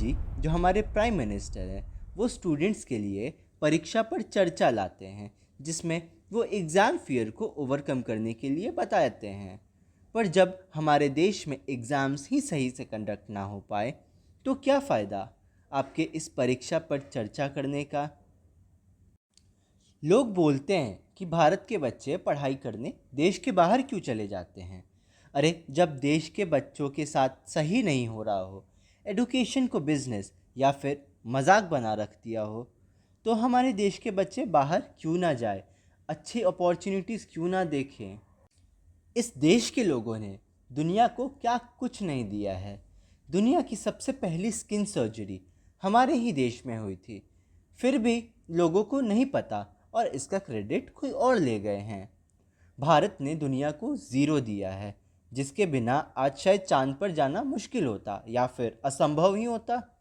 जी, जो हमारे prime minister हैं, वो स्टूडेंट्स के लिए परीक्षा पर चर्चा लाते हैं, जिसमें वो एग्ज़ाम फियर को ओवरकम करने के लिए बताते हैं। पर जब हमारे देश में एग्ज़ाम्स ही सही से कंडक्ट ना हो पाए, तो क्या फ़ायदा आपके इस परीक्षा पर चर्चा करने का? लोग बोलते हैं कि भारत के बच्चे पढ़ाई करने देश के बाहर क्यों चले जाते हैं। अरे, जब देश के बच्चों के साथ सही नहीं हो रहा हो, एडुकेशन को बिजनेस या फिर मजाक बना रख दिया हो, तो हमारे देश के बच्चे बाहर क्यों ना जाए, अच्छी अपॉर्चुनिटीज़ क्यों ना देखें। इस देश के लोगों ने दुनिया को क्या कुछ नहीं दिया है। दुनिया की सबसे पहली स्किन सर्जरी हमारे ही देश में हुई थी, फिर भी लोगों को नहीं पता और इसका क्रेडिट कोई और ले गए हैं। भारत ने दुनिया को ज़ीरो दिया है, जिसके बिना आज शायद चांद पर जाना मुश्किल होता या फिर असंभव ही होता।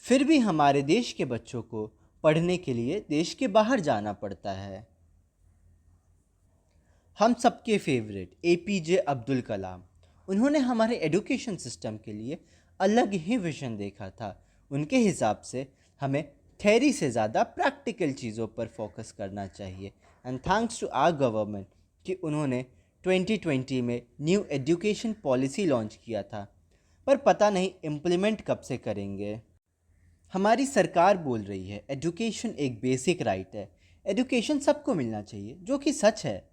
फिर भी हमारे देश के बच्चों को पढ़ने के लिए देश के बाहर जाना पड़ता है। हम सबके फेवरेट एपीजे अब्दुल कलाम, उन्होंने हमारे एजुकेशन सिस्टम के लिए अलग ही विजन देखा था। उनके हिसाब से हमें थ्योरी से ज़्यादा प्रैक्टिकल चीज़ों पर फोकस करना चाहिए। And thanks to our government कि उन्होंने 2020 में न्यू एजुकेशन पॉलिसी लॉन्च किया था, पर पता नहीं इम्प्लीमेंट कब से करेंगे। हमारी सरकार बोल रही है एजुकेशन एक बेसिक राइट है, एजुकेशन सबको मिलना चाहिए, जो कि सच है।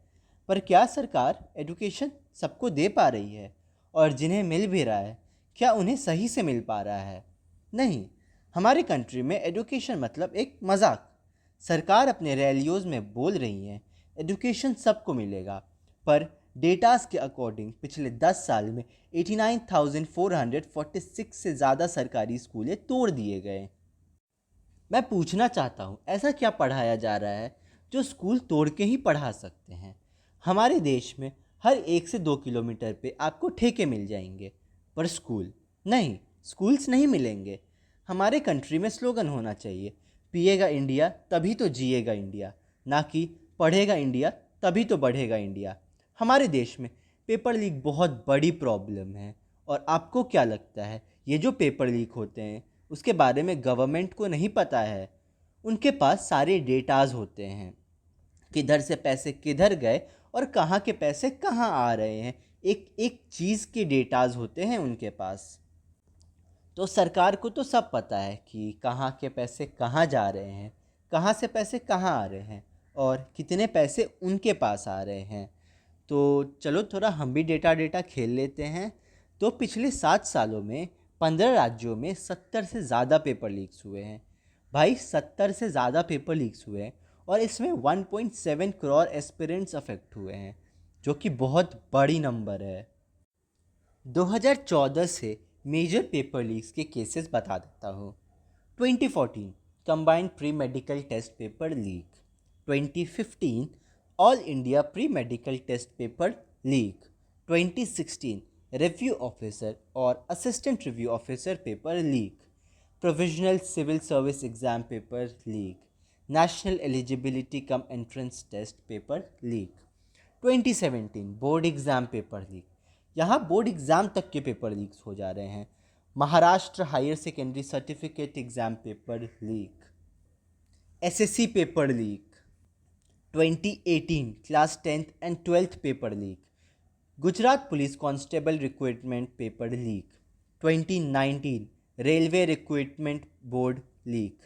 पर क्या सरकार एजुकेशन सबको दे पा रही है? और जिन्हें मिल भी रहा है, क्या उन्हें सही से मिल पा रहा है? नहीं। हमारे कंट्री में एजुकेशन मतलब एक मजाक। सरकार अपने रैलियोज़ में बोल रही है एजुकेशन सबको मिलेगा, पर डेटास के अकॉर्डिंग पिछले 10 साल में 89,446 से ज़्यादा सरकारी स्कूलें तोड़ दिए गए। मैं पूछना चाहता हूँ, ऐसा क्या पढ़ाया जा रहा है जो स्कूल तोड़ के ही पढ़ा सकते हैं? हमारे देश में हर 1 से 2 किलोमीटर पे आपको ठेके मिल जाएंगे, पर स्कूल नहीं, स्कूल्स नहीं मिलेंगे। हमारे कंट्री में स्लोगन होना चाहिए, पिएगा इंडिया तभी तो जिएगा इंडिया, ना कि पढ़ेगा इंडिया तभी तो बढ़ेगा इंडिया। हमारे देश में पेपर लीक बहुत बड़ी प्रॉब्लम है। और आपको क्या लगता है, ये जो पेपर लीक होते हैं उसके बारे में गवर्नमेंट को नहीं पता है? उनके पास सारे डेटाज होते हैं, किधर से पैसे किधर गए और कहाँ के पैसे कहाँ आ रहे हैं, एक एक चीज़ के डेटाज होते हैं उनके पास। तो सरकार को तो सब पता है कि कहाँ के पैसे कहाँ जा रहे हैं, कहाँ से पैसे कहाँ आ रहे हैं और कितने पैसे उनके पास आ रहे हैं। तो चलो थोड़ा हम भी डेटा डेटा खेल लेते हैं। तो पिछले 7 सालों में 15 राज्यों में 70 से ज़्यादा पेपर लीक्स हुए हैं। भाई, 70 से ज़्यादा पेपर लीक्स हुए हैं और इसमें 1.7 करोड़ एस्पिरेंट्स अफेक्ट हुए हैं, जो कि बहुत बड़ी नंबर है। 2014 से मेजर पेपर लीक्स के केसेस बता देता हूँ। 2014 combined pre medical test paper leak. 2015 all India pre medical test paper leak. 2016 review officer और assistant review officer paper leak. Provisional civil service exam paper leak. National eligibility cum entrance test paper leak. 2017 board exam paper leak. यहाँ board exam तक के paper leaks हो जा रहे हैं। Maharashtra higher secondary certificate exam paper leak. SSC paper leak. 2018 class 10th and 12th paper leak. Gujarat police constable recruitment paper leak. 2019 railway recruitment board leak.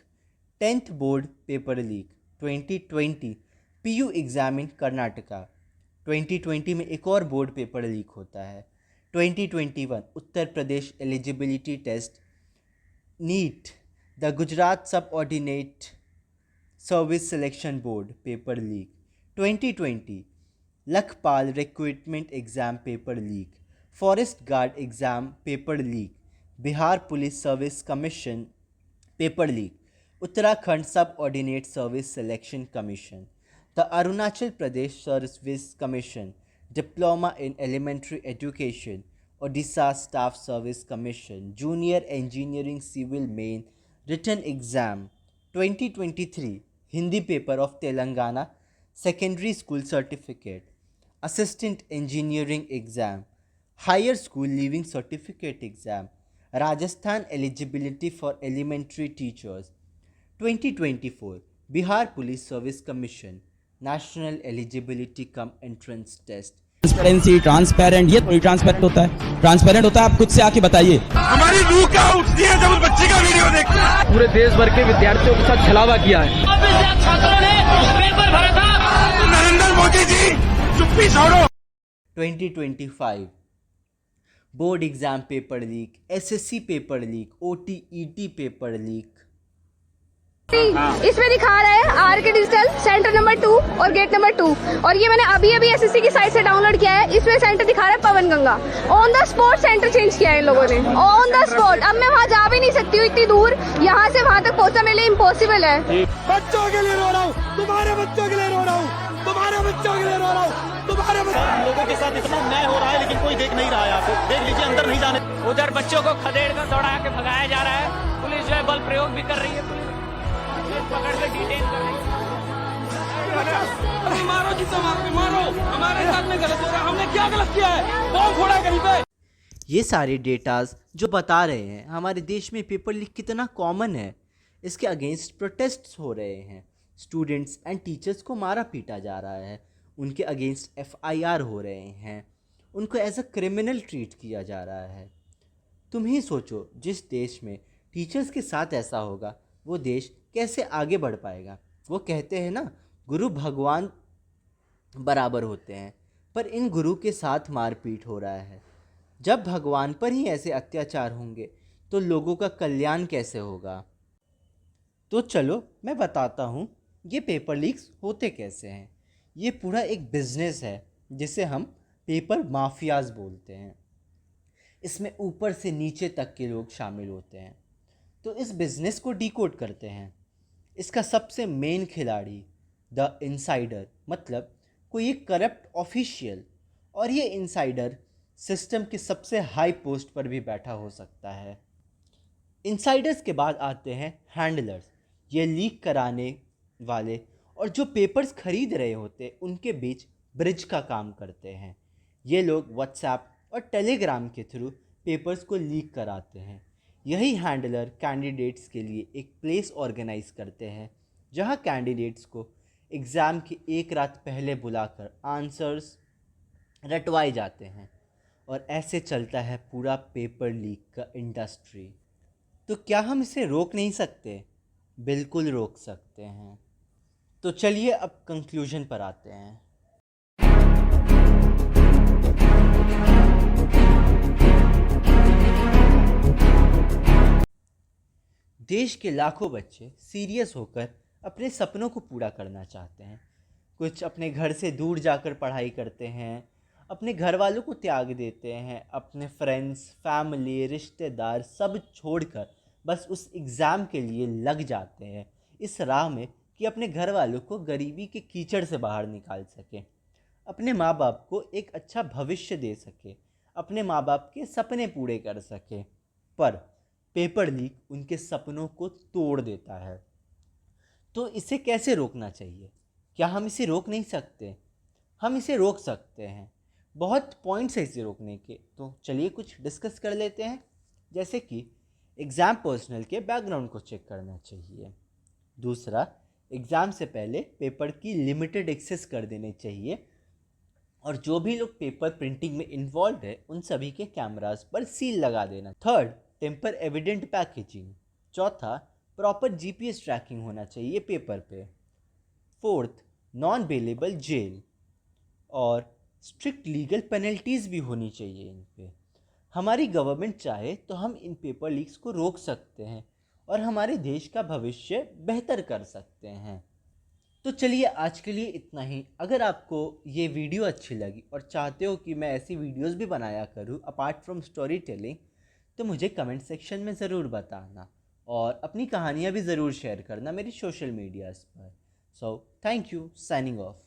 10th board paper leak. 2020 PU exam in Karnataka. 2020 में एक और board paper leak होता है। 2021 Uttar Pradesh eligibility test NEET, the Gujarat subordinate service selection board paper leak. 2020 Lekhpal recruitment exam paper leak. Forest guard exam paper leak. Bihar police service commission paper leak. Uttarakhand subordinate service selection commission. The Arunachal Pradesh service commission, diploma in elementary education, Odisha staff service commission, junior engineering civil main written exam. 2023 Hindi paper of Telangana secondary school certificate, assistant engineering exam, higher school leaving certificate exam, Rajasthan eligibility for elementary teachers. 2024 Bihar Police Service Commission National Eligibility Cum Entrance Test. Transparency transparent, ये थोड़ी transparent होता है। Transparent होता है, आप खुद से आके बताइए। हमारी रूह क्या उठती है जब उस बच्चे का वीडियो देखते हैं। पूरे देश भर के विद्यार्थियों के साथ छलावा किया है। छात्रों ने पेपर भरा था। नरेंद्र मोदी जी चुप्पी छोड़ो। 2025 board exam paper leak, SSC paper leak, OTET paper leak. इसमें दिखा रहा है आर के डिजिटल सेंटर नंबर 2 और गेट नंबर 2, और ये मैंने अभी एसएससी की साइट से डाउनलोड किया है। इसमें सेंटर दिखा रहा है Pawan Ganga. On the spot centre change किया है इन लोगों ने, ऑन द स्पॉट। अब मैं वहाँ जा भी नहीं सकती हूँ, इतनी दूर यहाँ से वहाँ तक पहुँचना मेरे लिए इम्पॉसिबल है। बच्चों के लिए रो रहा हूँ, तुम्हारे बच्चों के लिए रो रहा हूँ, तुम्हारे बच्चों के लिए रो रहा हूँ, तुम्हारे लोगों के साथ इतना न्याय हो रहा है, लेकिन कोई देख नहीं रहा है। आप देख लीजिए, अंदर नहीं जाने। उधर बच्चों को खदेड़ कर दौड़ा के भगाया जा रहा है। पुलिस जो है बल प्रयोग भी कर रही है। पुलिस पकड़ के डिटेन कर रही है। मारो जितना मारो, हमारे साथ में गलत हो रहा है। हमने क्या गलत किया है? बॉम्ब फोड़ा है कहीं पे। ये सारे डेटाज जो बता रहे हैं हमारे देश में पेपर लीक कितना कॉमन है। इसके अगेंस्ट प्रोटेस्ट्स हो रहे हैं, स्टूडेंट्स एंड टीचर्स को मारा पीटा जा रहा है, उनके अगेंस्ट एफआईआर हो रहे हैं, उनको एज अ क्रिमिनल ट्रीट किया जा रहा है। तुम ही सोचो, जिस देश में टीचर्स के साथ ऐसा होगा वो देश कैसे आगे बढ़ पाएगा। वो कहते हैं ना, गुरु भगवान बराबर होते हैं, पर इन गुरु के साथ मारपीट हो रहा है। जब भगवान पर ही ऐसे अत्याचार होंगे तो लोगों का कल्याण कैसे होगा। तो चलो मैं बताता हूँ ये पेपर लीक्स होते कैसे हैं। ये पूरा एक बिजनेस है जिसे हम पेपर माफियाज बोलते हैं। इसमें ऊपर से नीचे तक के लोग शामिल होते हैं। तो इस बिज़नेस को डिकोड करते हैं। इसका सबसे मेन खिलाड़ी द इनसाइडर, मतलब कोई एक करप्ट ऑफिशियल, और ये इनसाइडर सिस्टम के सबसे हाई पोस्ट पर भी बैठा हो सकता है। इनसाइडर्स के बाद आते हैं हैंडलर्स, ये लीक कराने वाले और जो पेपर्स खरीद रहे होते उनके बीच ब्रिज का काम करते हैं। ये लोग व्हाट्सएप और टेलीग्राम के थ्रू पेपर्स को लीक कराते हैं। यही हैंडलर कैंडिडेट्स के लिए एक प्लेस ऑर्गेनाइज करते हैं जहां कैंडिडेट्स को एग्ज़ाम की एक रात पहले बुलाकर आंसर्स रटवाए जाते हैं। और ऐसे चलता है पूरा पेपर लीक का इंडस्ट्री। तो क्या हम इसे रोक नहीं सकते? बिल्कुल रोक सकते हैं। तो चलिए अब कंक्लूजन पर आते हैं। देश के लाखों बच्चे सीरियस होकर अपने सपनों को पूरा करना चाहते हैं। कुछ अपने घर से दूर जाकर पढ़ाई करते हैं, अपने घर वालों को त्याग देते हैं, अपने फ्रेंड्स, फैमिली, रिश्तेदार सब छोड़कर बस उस एग्ज़ाम के लिए लग जाते हैं इस राह में कि अपने घर वालों को गरीबी के कीचड़ से बाहर निकाल सके, अपने माँ बाप को एक अच्छा भविष्य दे सके, अपने माँ बाप के सपने पूरे कर सके। पर पेपर लीक उनके सपनों को तोड़ देता है। तो इसे कैसे रोकना चाहिए? क्या हम इसे रोक नहीं सकते? हम इसे रोक सकते हैं। बहुत पॉइंट्स है इसे रोकने के, तो चलिए कुछ डिस्कस कर लेते हैं। जैसे कि एग्ज़ाम पर्सनल के बैकग्राउंड को चेक करना चाहिए। दूसरा, एग्ज़ाम से पहले पेपर की लिमिटेड एक्सेस कर देने चाहिए, और जो भी लोग पेपर प्रिंटिंग में इन्वॉल्व है उन सभी के कैमरास पर सील लगा देना। Third, temper evident packaging. चौथा, प्रॉपर जीपीएस ट्रैकिंग होना चाहिए पेपर पे। फोर्थ, नॉन बेलेबल जेल, और स्ट्रिक्ट लीगल पेनल्टीज़ भी होनी चाहिए इन पे। हमारी गवर्नमेंट चाहे तो हम इन पेपर लीक्स को रोक सकते हैं और हमारे देश का भविष्य बेहतर कर सकते हैं। तो चलिए आज के लिए इतना ही। अगर आपको ये वीडियो अच्छी लगी और चाहते हो कि मैं ऐसी वीडियोस भी बनाया करूँ अपार्ट फ्रॉम स्टोरी टेलिंग, तो मुझे कमेंट सेक्शन में ज़रूर बताना और अपनी कहानियाँ भी ज़रूर शेयर करना मेरी सोशल मीडियाज़ पर। So thank you, signing off.